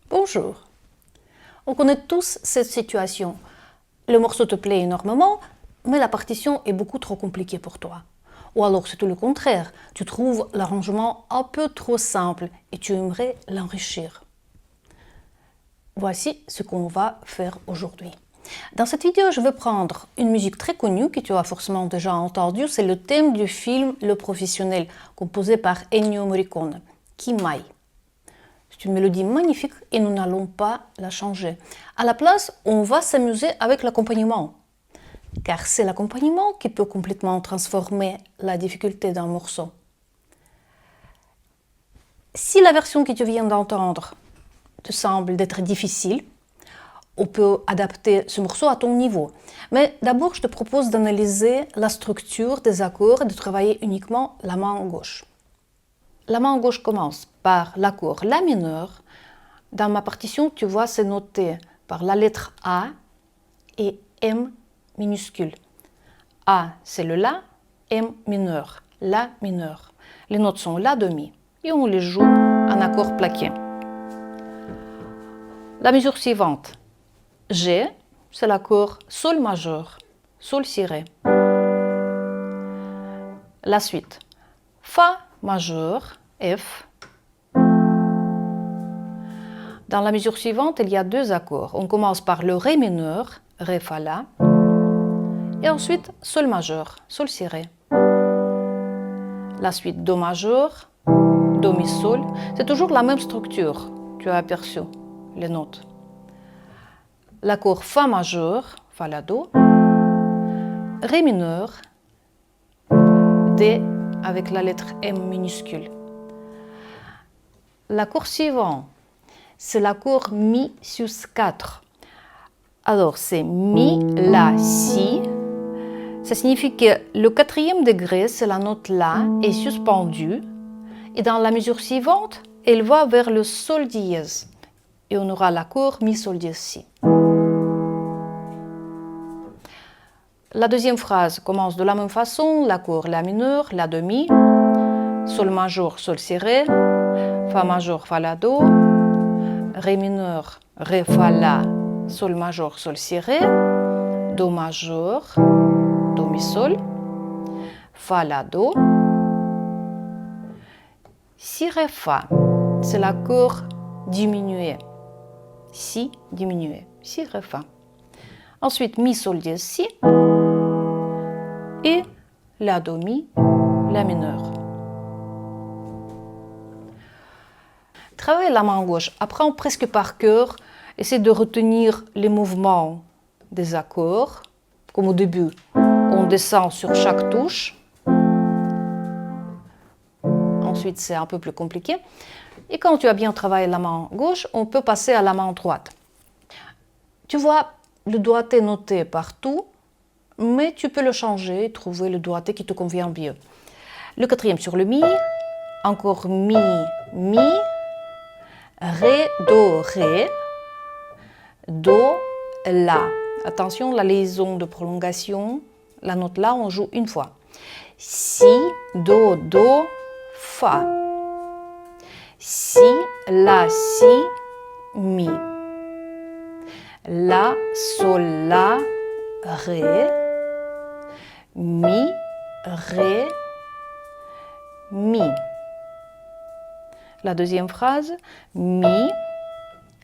Bonjour. On connaît tous cette situation. Le morceau te plaît énormément, mais la partition est beaucoup trop compliquée pour toi. Ou alors c'est tout le contraire, tu trouves l'arrangement un peu trop simple et tu aimerais l'enrichir. Voici ce qu'on va faire aujourd'hui. Dans cette vidéo, je vais prendre une musique très connue que tu as forcément déjà entendue. C'est le thème du film Le Professionnel, composé par Ennio Morricone, Chi mai. C'est une mélodie magnifique et nous n'allons pas la changer. À la place, on va s'amuser avec l'accompagnement. Car c'est l'accompagnement qui peut complètement transformer la difficulté d'un morceau. Si la version que tu viens d'entendre te semble d'être difficile, on peut adapter ce morceau à ton niveau. Mais d'abord, je te propose d'analyser la structure des accords et de travailler uniquement la main gauche. La main gauche commence par l'accord La mineur. Dans ma partition, tu vois, c'est noté par la lettre A et M minuscule. A, c'est le La, M mineur, La mineur. Les notes sont La demi et on les joue en accord plaqué. La mesure suivante, G, c'est l'accord Sol majeur, Sol ciré. La suite, Fa majeur, F. Dans la mesure suivante, il y a deux accords. On commence par le Ré mineur, Ré, Fa, La, et ensuite Sol majeur, Sol ciré. La suite Do majeur, Do mi Sol. C'est toujours la même structure, tu as aperçu les notes. L'accord Fa majeur, Fa, La, Do, Ré mineur, D avec la lettre M minuscule. L'accord suivant, c'est l'accord Mi sus 4. Alors c'est Mi, La, Si. Ça signifie que le quatrième degré, c'est la note La, est suspendue. Et dans la mesure suivante, elle va vers le Sol dièse. Et on aura l'accord Mi, Sol dièse, Si. La deuxième phrase commence de la même façon, l'accord La mineur, La demi, Sol majeur, Sol ciré, Fa majeur, Fa, La, Do, Ré mineur, Ré, Fa, La, Sol majeur, Sol ciré, Do majeur, Do mi Sol, Fa, La, Do, Si, Ré, Fa, c'est l'accord diminué, Si diminué, Si, Ré, Fa. Ensuite, Mi, Sol dièse, Si et La, Do, Mi, La mineur. Travaille la main gauche, apprends presque par cœur, essaie de retenir les mouvements des accords. Comme au début, on descend sur chaque touche. Ensuite, c'est un peu plus compliqué. Et quand tu as bien travaillé la main gauche, on peut passer à la main droite. Tu vois, le doigté noté partout, mais tu peux le changer et trouver le doigté qui te convient mieux. Le quatrième sur le Mi, encore Mi, Mi, Ré, Do, Ré, Do, La. Attention, la liaison de prolongation, la note La, on joue une fois. Si, Do, Do, Fa. Si, La, Si, Mi. La, Sol, La, Ré. Mi, Ré, Mi. La deuxième phrase, Mi,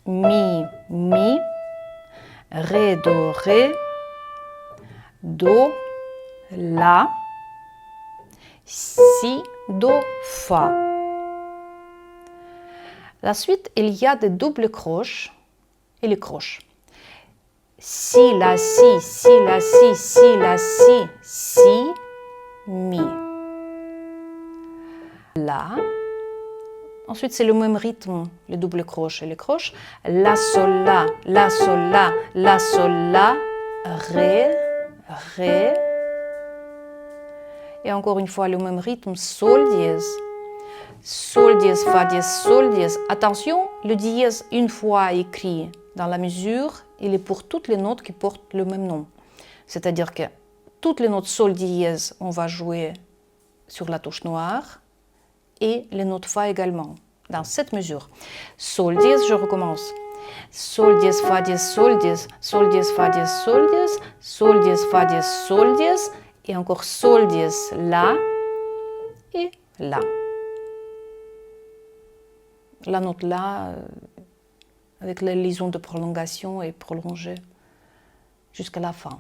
Mi, Mi, Ré, Do, Ré, Do, La, Si, Do, Fa. La suite, il y a des doubles croches et les croches. Si, La, Si, Si, La, Si, Si, La, Si, Si, Mi. La. Ensuite, c'est le même rythme, les doubles croches et les croches. La, Sol, La, La, Sol, La, La, Sol, La, Ré, Ré. Et encore une fois, le même rythme, Sol dièse. Sol dièse, Fa dièse, Sol dièse. Attention, le dièse, une fois écrit dans la mesure, il est pour toutes les notes qui portent le même nom. C'est-à-dire que toutes les notes Sol dièse, on va jouer sur la touche noire. Et les notes Fa également. dans cette mesure. Sol dièse, je recommence. Sol dièse, fa dièse, sol dièse, sol dièse, fa dièse, sol dièse, sol dièse, fa dièse, sol dièse, et encore sol dièse, la et la. La note la, avec la liaison de prolongation est prolongée jusqu'à la fin.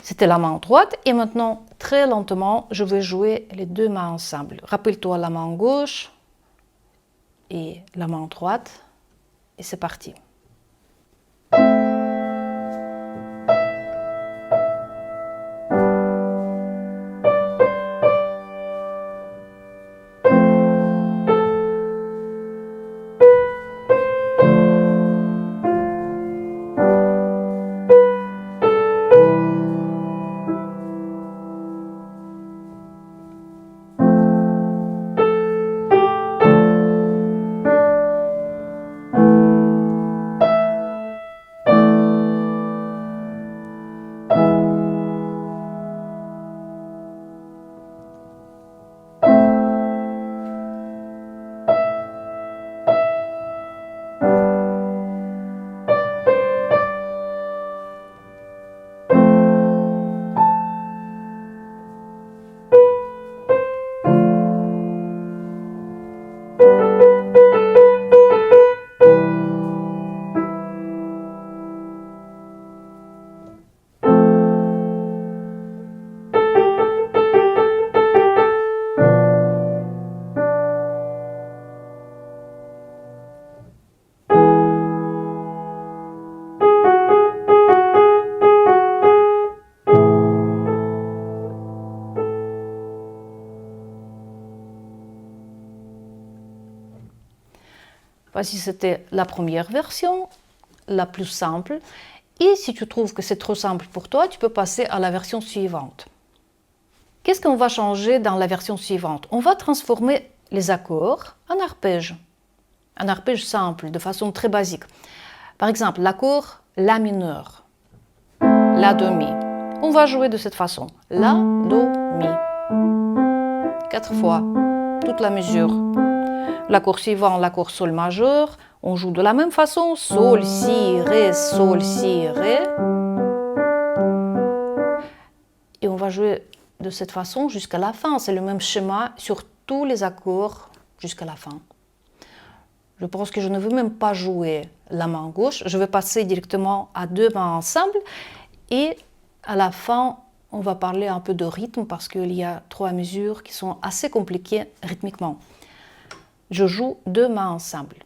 C'était la main droite et maintenant, très lentement, je vais jouer les deux mains ensemble. Rappelle-toi la main gauche et la main droite et c'est parti. Voici, c'était la première version, la plus simple. Et si tu trouves que c'est trop simple pour toi, tu peux passer à la version suivante. Qu'est-ce qu'on va changer dans la version suivante? On va transformer les accords en arpèges. Un arpège simple, de façon très basique. Par exemple, l'accord La mineur, La, Do, Mi. On va jouer de cette façon. La, Do, Mi. 4 fois, toute la mesure. L'accord suivant, l'accord Sol majeur, on joue de la même façon. Sol, Si, Ré, Sol, Si, Ré. Et on va jouer de cette façon jusqu'à la fin. C'est le même schéma sur tous les accords jusqu'à la fin. Je pense que je ne veux même pas jouer la main gauche. Je vais passer directement à deux mains ensemble. Et à la fin, on va parler un peu de rythme parce qu'il y a 3 mesures qui sont assez compliquées rythmiquement. Je joue deux mains ensemble.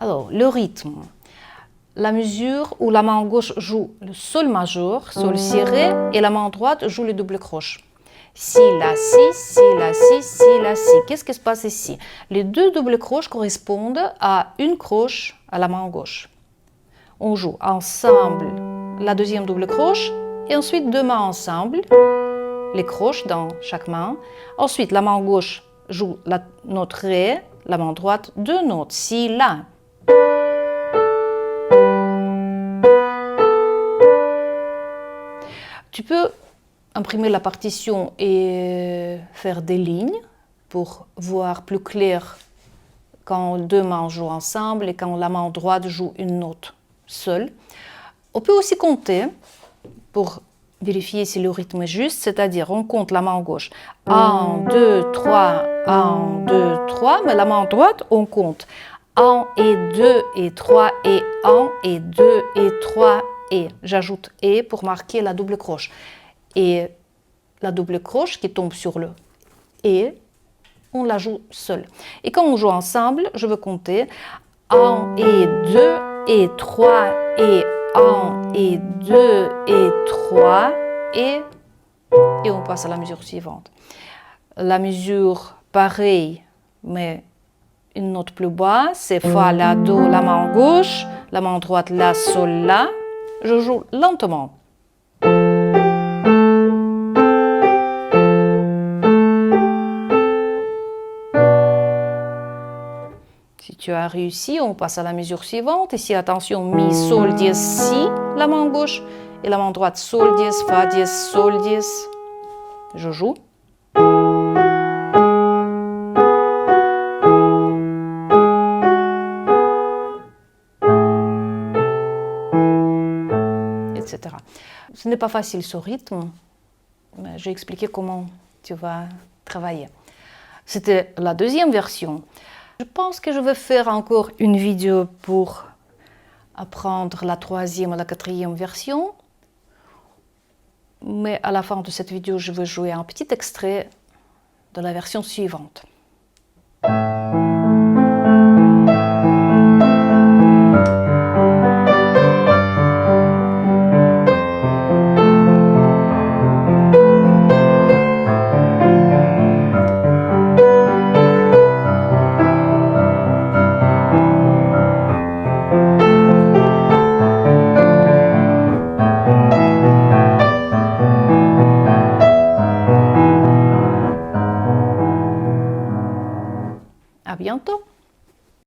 Alors, le rythme. La mesure où la main gauche joue le Sol majeur, Sol, Si, Ré, et la main droite joue le double croche. Si, La, Si, Si, La, Si, Si, La, Si. Qu'est-ce qui se passe ici? Les deux doubles croches correspondent à une croche à la main gauche. On joue ensemble la deuxième double croche et ensuite deux mains ensemble, les croches dans chaque main. Ensuite, la main gauche joue la note Ré, la main droite deux notes, Si, La. Tu peux imprimer la partition et faire des lignes pour voir plus clair quand deux mains jouent ensemble et quand la main droite joue une note seule. On peut aussi compter pour vérifier si le rythme est juste, c'est-à-dire on compte la main gauche 1, 2, 3, 1, 2, 3, mais la main droite on compte 1 et 2 et 3 et 1 et 2 et 3 et. J'ajoute et pour marquer la double croche. Et la double croche qui tombe sur le et, on la joue seule. Et quand on joue ensemble, je veux compter 1 et 2 et 3 et 1 et 2 et 3 et on passe à la mesure suivante. La mesure pareille, mais une note plus bas, c'est Fa, La, Do, la main gauche, la main droite, La, Sol, La. Je joue lentement. Si tu as réussi, on passe à la mesure suivante. Ici, attention, Mi, Sol, dièse, Si, la main gauche. Et la main droite, Sol, dièse, Fa, dièse, Sol, dièse. Je joue. Etc. Ce n'est pas facile ce rythme, mais j'ai expliqué comment tu vas travailler. C'était la deuxième version. Je pense que je vais faire encore une vidéo pour apprendre la troisième et la quatrième version. Mais à la fin de cette vidéo, je vais jouer un petit extrait de la version suivante.